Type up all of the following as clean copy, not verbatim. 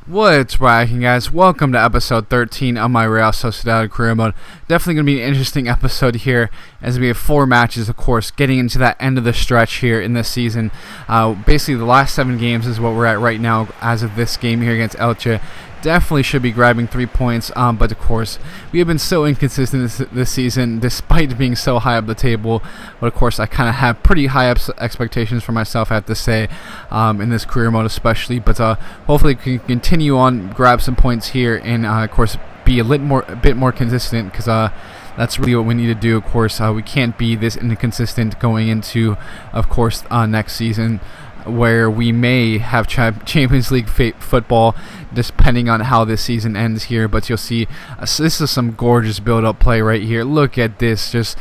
What's rocking, guys? Welcome to episode 13 of my Real Sociedad career mode. Definitely going to be an interesting episode here, as we have 4 matches, of course, getting into that end of the stretch here in this season. Basically, the last 7 games is what we're at right now as of this game here against Elche. Definitely should be grabbing 3 points, but of course, we have been so inconsistent this season, despite being so high up the table. But of course, I kind of have pretty high expectations for myself, I have to say, in this career mode especially. But hopefully, we can continue on, grab some points here, and of course, be a bit more consistent, because that's really what we need to do. Of course, we can't be this inconsistent going into, of course, next season, where we may have Champions League football, depending on how this season ends here. But you'll see, this is some gorgeous build-up play right here. Look at this, just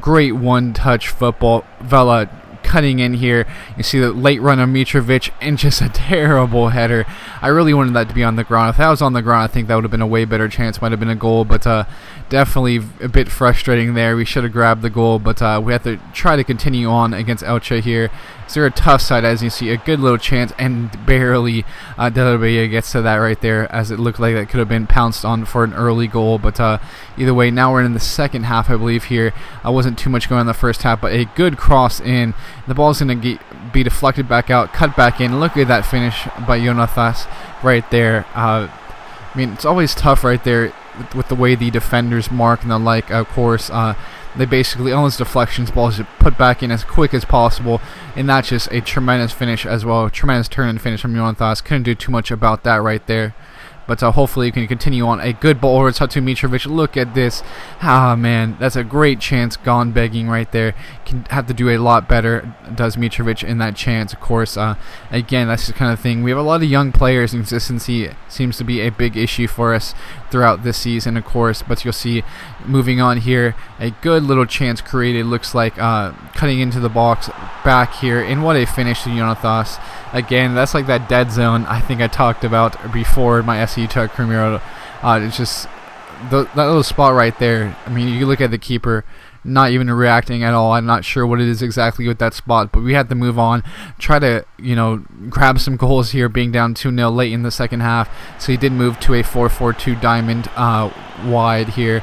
great one-touch football. Vela cutting in here. You see the late run of Mitrovic, and just a terrible header. I really wanted that to be on the ground. If that was on the ground, I think that would have been a way better chance. Might have been a goal, but definitely a bit frustrating there. We should have grabbed the goal, but we have to try to continue on against Elche here. So they're a tough side, as you see. A good little chance, and barely Delabella gets to that right there, as it looked like that could have been pounced on for an early goal. But either way, now we're in the second half, I believe, here. Wasn't too much going on in the first half, but a good cross in. The ball's going to be deflected back out, cut back in. Look at that finish by Jonathas right there. I mean, it's always tough right there with the way the defenders mark and the like. Of course, they basically, all those deflections, balls just put back in as quick as possible, and that's just a tremendous finish as well. Tremendous turn and finish from Jonathas. Couldn't do too much about that right there. But hopefully you can continue on. A good ball over to Mitrovic. Look at this. Man, that's a great chance gone begging right there. Can have to do a lot better, does Mitrovic, in that chance, of course. Again, that's the kind of thing. We have a lot of young players, and consistency seems to be a big issue for us throughout this season, of course. But you'll see, moving on here, a good little chance created. Looks like cutting into the box back here. And what a finish to Jonathas. Again, that's like that dead zone I think I talked about before in my SE Tech Premier. It's just that little spot right there. I mean, you look at the keeper, not even reacting at all. I'm not sure what it is exactly with that spot, but we had to move on, try to, grab some goals here, being down 2-0 late in the second half. So he did move to a 4-4-2 diamond wide here,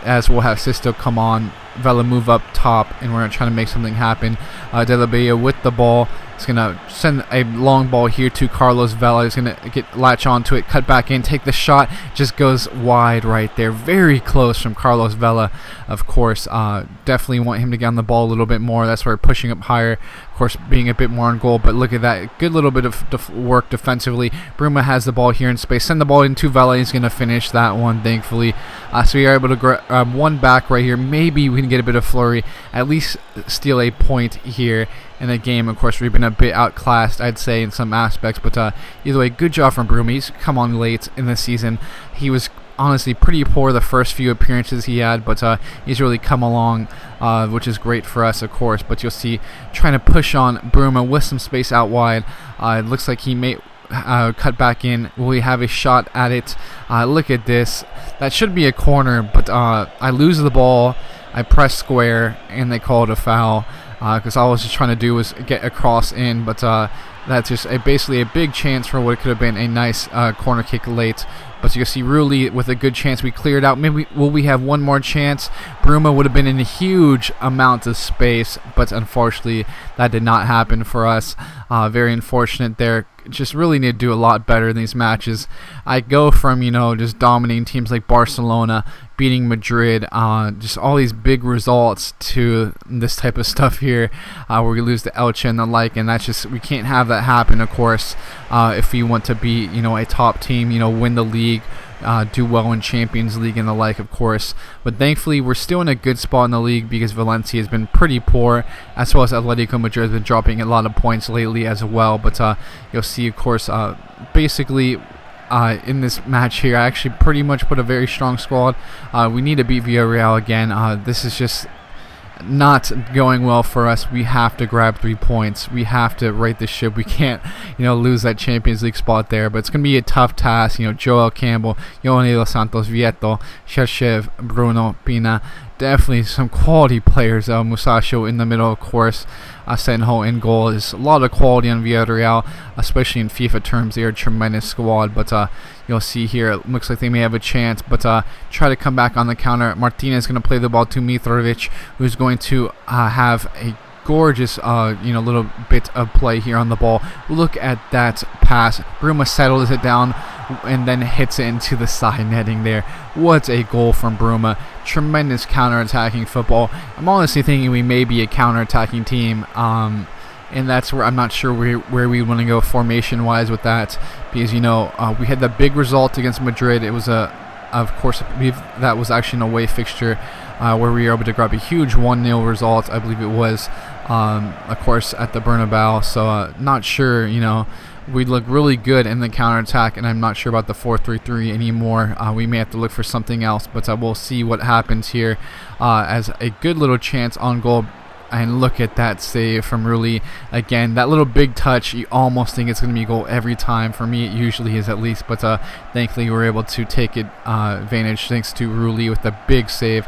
as we'll have Sisto come on, Vela move up top, and we're going to try to make something happen. Delabella with the ball. He's going to send a long ball here to Carlos Vela. He's going to latch onto it, cut back in, take the shot. Just goes wide right there. Very close from Carlos Vela, of course. Definitely want him to get on the ball a little bit more. That's why we're pushing up higher. Of course, being a bit more on goal. But look at that. Good little bit of work defensively. Bruma has the ball here in space. Send the ball into Vela. He's going to finish that one, thankfully. So we are able to grab one back right here. Maybe we can get a bit of flurry. At least steal a point here in the game. Of course, we've been a bit outclassed, I'd say, in some aspects, but either way, good job from Bruma. He's come on late in the season. He was honestly pretty poor the first few appearances he had, but he's really come along, which is great for us, of course. But you'll see, trying to push on Bruma with some space out wide. It looks like he may cut back in. Will we have a shot at it? Look at this. That should be a corner, but I lose the ball. I press square, and they call it a foul. Because all I was just trying to do was get a cross in, but that's just basically a big chance for what could have been a nice corner kick late. But you see, Rulli with a good chance, we cleared out. Maybe will we have one more chance? Bruma would have been in a huge amount of space, but unfortunately that did not happen for us. Very unfortunate there. Just really need to do a lot better in these matches. I go from, just dominating teams like Barcelona, beating Madrid, just all these big results, to this type of stuff here, where we lose to Elche and the like, and that's just, we can't have that happen, of course, if we want to be, a top team, win the league, do well in Champions League and the like, of course. But thankfully, we're still in a good spot in the league, because Valencia has been pretty poor, as well as Atletico Madrid has been dropping a lot of points lately as well. But you'll see, of course, basically, in this match here, I actually pretty much put a very strong squad. We need to beat Villarreal again. This is just not going well for us. We have to grab 3 points. We have to right the ship. We can't, lose that Champions League spot there. But it's going to be a tough task. Joel Campbell, Yoni Dos Santos, Vieto, Cherchev, Bruno, Pina. Definitely some quality players. Musasho in the middle, of course. Senho in goal. There's a lot of quality on Villarreal, especially in FIFA terms. They are a tremendous squad, but you'll see here, it looks like they may have a chance, but try to come back on the counter. Martinez is going to play the ball to Mitrovic, who's going to have a gorgeous little bit of play here on the ball. Look at that pass. Bruma settles it down and then hits it into the side netting there. What a goal from Bruma. Tremendous counter-attacking football. I'm honestly thinking we may be a counter-attacking team, and that's where I'm not sure where we want to go formation-wise with that, because we had that big result against Madrid. It was of course, I believe that was actually an away fixture where we were able to grab a huge 1-0 result, I believe it was, of course, at the Bernabeu. So not sure, we look really good in the counterattack, and I'm not sure about the 4-3-3 anymore. We may have to look for something else, but we'll see what happens here as a good little chance on goal. And look at that save from Rulli. Again, that little big touch, you almost think it's going to be a goal every time. For me, it usually is at least. But thankfully, we were able to take advantage thanks to Rulli with the big save.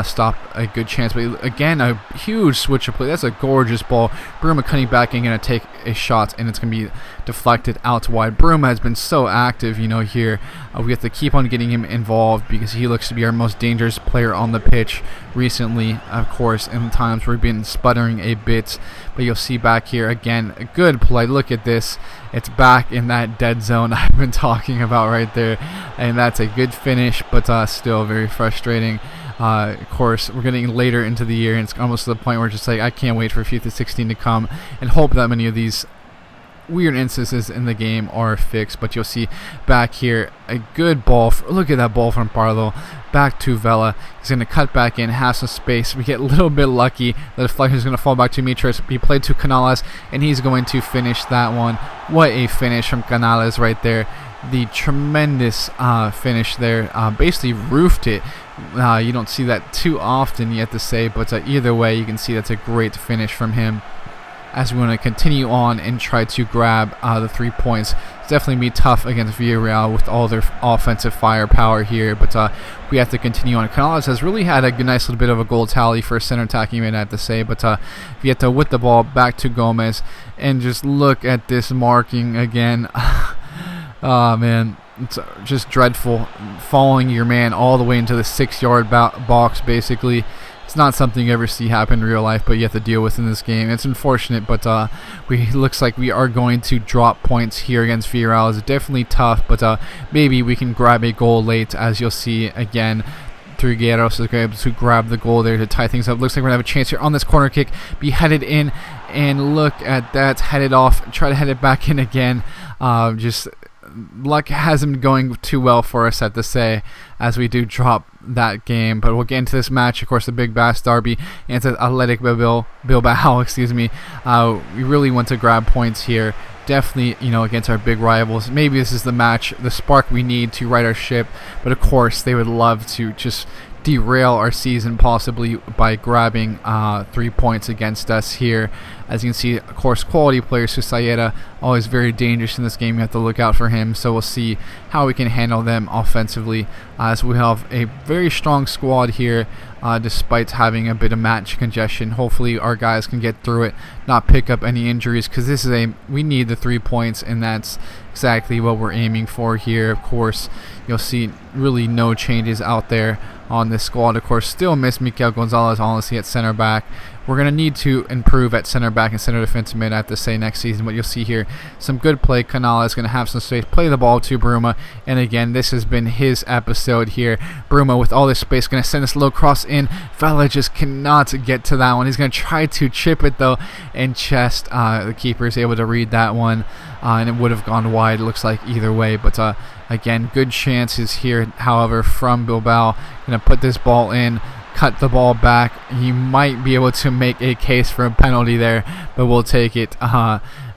Stop a good chance. But again, a huge switch of play. That's a gorgeous ball. Bruma cutting back and going to take a shot, and it's going to be deflected out wide. Bruma has been so active, here. We have to keep on getting him involved because he looks to be our most dangerous player on the pitch recently, of course, in times where we've been sputtering a bit. But you'll see back here, again, a good play. Look at this. It's back in that dead zone I've been talking about right there. And that's a good finish, but still very frustrating. Of course, we're getting later into the year, and it's almost to the point where it's just like, I can't wait for FIFA 16 to come and hope that many of these weird instances in the game are fixed. But you'll see back here a good ball. Look at that ball from Parlo. Back to Vela. He's going to cut back in, have some space. We get a little bit lucky. The deflection is going to fall back to Mitros. He played to Canales, and he's going to finish that one. What a finish from Canales right there. The tremendous finish there. Basically roofed it. You don't see that too often, you have to say, but either way, you can see that's a great finish from him. As we want to continue on and try to grab the 3 points. It's definitely be tough against Villarreal with all their offensive firepower here, but we have to continue on. Canales has really had a nice little bit of a goal tally for a center attacking man, I have to say, but we have to whip the ball back to Gomez, and just look at this marking again. Oh man, it's just dreadful. Following your man all the way into the 6-yard box, basically. It's not something you ever see happen in real life, but you have to deal with in this game. It's unfortunate, but looks like we are going to drop points here against Villarreal. It's definitely tough, but maybe we can grab a goal late, as you'll see again. Trigueros is able to grab the goal there to tie things up. Looks like we're going to have a chance here on this corner kick. Be headed in, and look at that. Headed off. Try to head it back in again. Just luck hasn't been going too well for us, I have to say, as we do drop that game. But we'll get into this match, of course, the Big Bass Derby and Athletic Bilbao, excuse me. We really want to grab points here. Definitely, against our big rivals. Maybe this is the match, the spark we need to right our ship. But of course, they would love to just derail our season possibly by grabbing 3 points against us here. As you can see, of course, quality player Sociedad, always very dangerous in this game. You have to look out for him, so we'll see how we can handle them offensively, as we have a very strong squad here, despite having a bit of match congestion. Hopefully our guys can get through it, not pick up any injuries, because we need the 3 points, and that's exactly what we're aiming for here. Of course, you'll see really no changes out there on this squad. Of course, still miss Mikel Gonzalez, honestly, at center back. We're going to need to improve at center back and center defensive mid, I have to say, next season. But you'll see here some good play. Canales is going to have some space, play the ball to Bruma. And again, this has been his episode here. Bruma with all this space, going to send this low cross in. Vela just cannot get to that one. He's going to try to chip it, though, and chest. The keeper is able to read that one, and it would have gone wide, it looks like, either way. But again, good chances here, however, from Bilbao. Going to put this ball in, cut the ball back. He might be able to make a case for a penalty there, but we'll take it.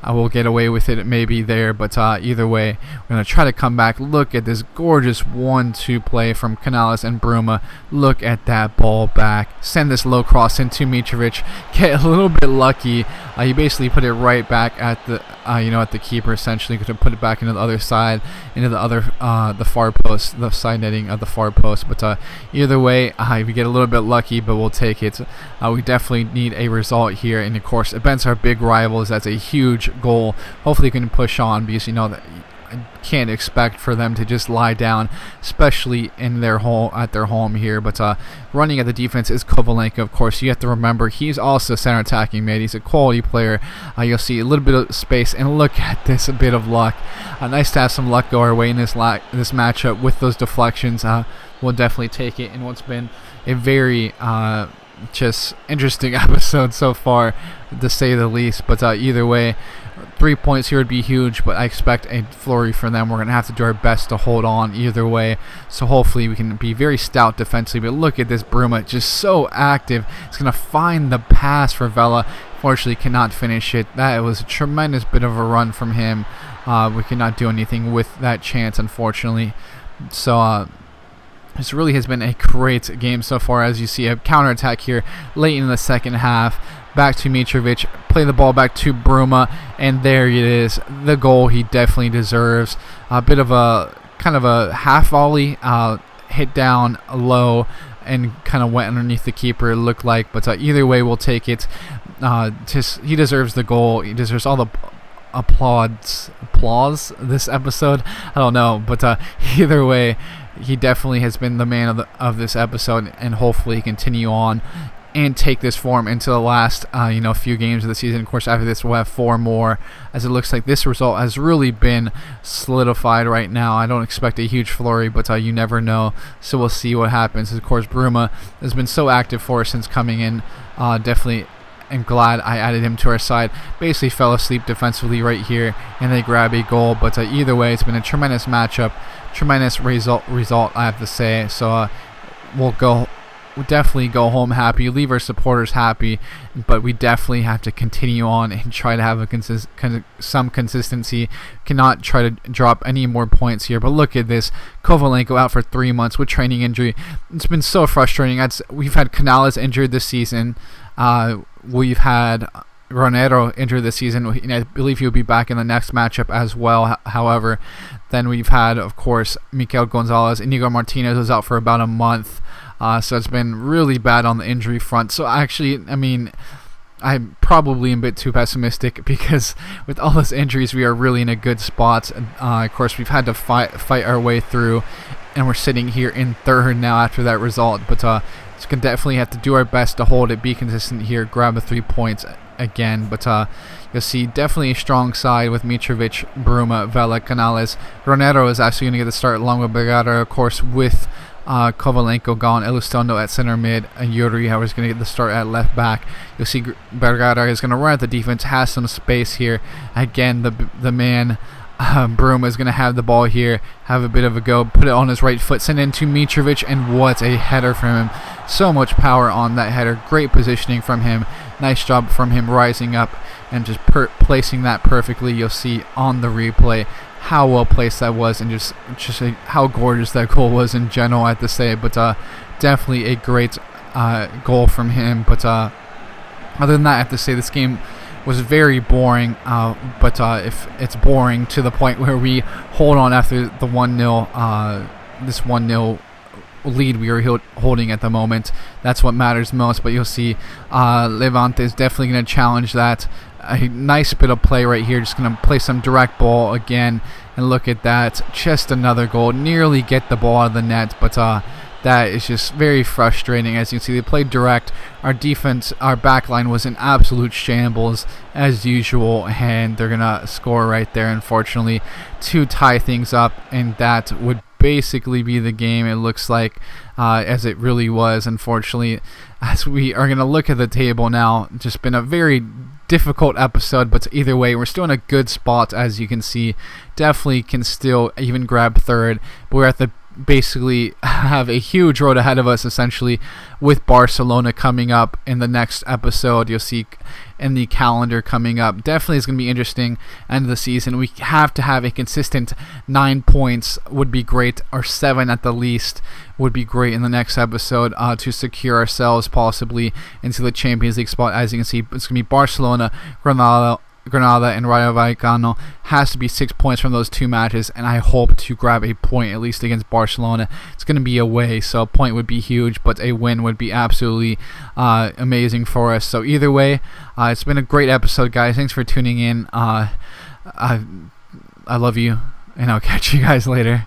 we'll get away with it maybe there, but either way, we're going to try to come back. Look at this gorgeous 1-2 play from Canales and Bruma. Look at that ball back. Send this low cross into Mitrovic. Get a little bit lucky. He basically put it right back at the at the keeper. Essentially, could have put it back into the other side, into the far post, the side netting of the far post. But either way, we get a little bit lucky, but we'll take it. We definitely need a result here, and of course, against our big rivals, that's a huge goal. Hopefully, we can push on, because that I can't expect for them to just lie down, especially in their home here. But running at the defense is Kovalenko. Of course, you have to remember he's also center attacking mid. He's a quality player. You'll see a little bit of space, and look at this, a bit of luck. Nice to have some luck go our way in this matchup with those deflections. We'll definitely take it in what's been a very just interesting episode so far, to say the least. But either way, 3 points here would be huge, but I expect a flurry for them. We're going to have to do our best to hold on either way, so hopefully we can be very stout defensively. But look at this Bruma, just so active. It's going to find the pass for Vela. Fortunately, cannot finish it. That was a tremendous bit of a run from him. We cannot do anything with that chance, unfortunately. So this really has been a great game so far. As you see, a counterattack here late in the second half. Back to Mitrovic, play the ball back to Bruma, and there it is, the goal he definitely deserves. A bit of a kind of a half volley, hit down low, and kind of went underneath the keeper, it looked like. But either way, we'll take it. He deserves the goal. He deserves all the applause this episode. I don't know, but either way, he definitely has been the man of this episode, and hopefully continue on and take this form into the last few games of the season. Of course, after this we'll have 4 more, as it looks like this result has really been solidified right now. I don't expect a huge flurry, but you never know, so we'll see what happens. Of course, Bruma has been so active for us since coming in. Definitely am glad I added him to our side. Basically fell asleep defensively right here, and they grab a goal. But either way, it's been a tremendous matchup, tremendous result I have to say. So we'll definitely go home happy, leave our supporters happy, but we definitely have to continue on and try to have some consistency. Cannot try to drop any more points here. But look at this, Kovalenko out for 3 months with training injury. It's been so frustrating. We've had Canales injured this season. We've had Ronero injured this season. I believe he'll be back in the next matchup as well. However, then we've had, of course, Mikel Gonzalez. Inigo Martinez was out for about a month. So it's been really bad on the injury front. So actually, I'm probably a bit too pessimistic, because with all those injuries, we are really in a good spot. Of course, we've had to fight our way through, and we're sitting here in third now after that result. But just gonna definitely have to do our best to hold it, be consistent here, grab the 3 points again. But you'll see definitely a strong side with Mitrovic, Bruma, Vela, Canales. Ronero is actually going to get the start along with Bergara, of course, with Kovalenko gone, Elizondo at center mid, and Yuri is going to get the start at left back. You'll see Bergara is going to run at the defense, has some space here. Again, the man Bruma is going to have the ball here, have a bit of a go, put it on his right foot, send it into Mitrovic, and what a header from him. So much power on that header, great positioning from him. Nice job from him rising up and just placing that perfectly. You'll see on the replay how well placed that was, and just how gorgeous that goal was in general, I have to say. But definitely a great goal from him. But other than that, I have to say this game was very boring. But if it's boring to the point where we hold on after the 1-0, this 1-0 lead we are holding at the moment, that's what matters most. But you'll see Levante is definitely going to challenge that. A nice bit of play right here, just going to play some direct ball again, and look at that, just another goal, nearly get the ball out of the net. But that is just very frustrating. As you can see, they played direct. Our defense, our back line was in absolute shambles as usual, and they're going to score right there, unfortunately, to tie things up, and that would basically be the game, it looks like, as it really was, unfortunately. As we are going to look at the table now, just been a very difficult episode, but either way, we're still in a good spot, as you can see. Definitely can still even grab third, but we're at the basically have a huge road ahead of us, essentially, with Barcelona coming up in the next episode. You'll see in the calendar coming up. Definitely is going to be interesting end of the season. We have to have a consistent 9 points would be great, or 7 at the least would be great in the next episode to secure ourselves possibly into the Champions League spot. As you can see, it's going to be Barcelona, Granada and Rayo Vallecano. Has to be 6 points from those 2 matches, and I hope to grab a point at least against Barcelona. It's going to be away, so a point would be huge, but a win would be absolutely amazing for us. So either way, it's been a great episode, guys. Thanks for tuning in. I love you, and I'll catch you guys later.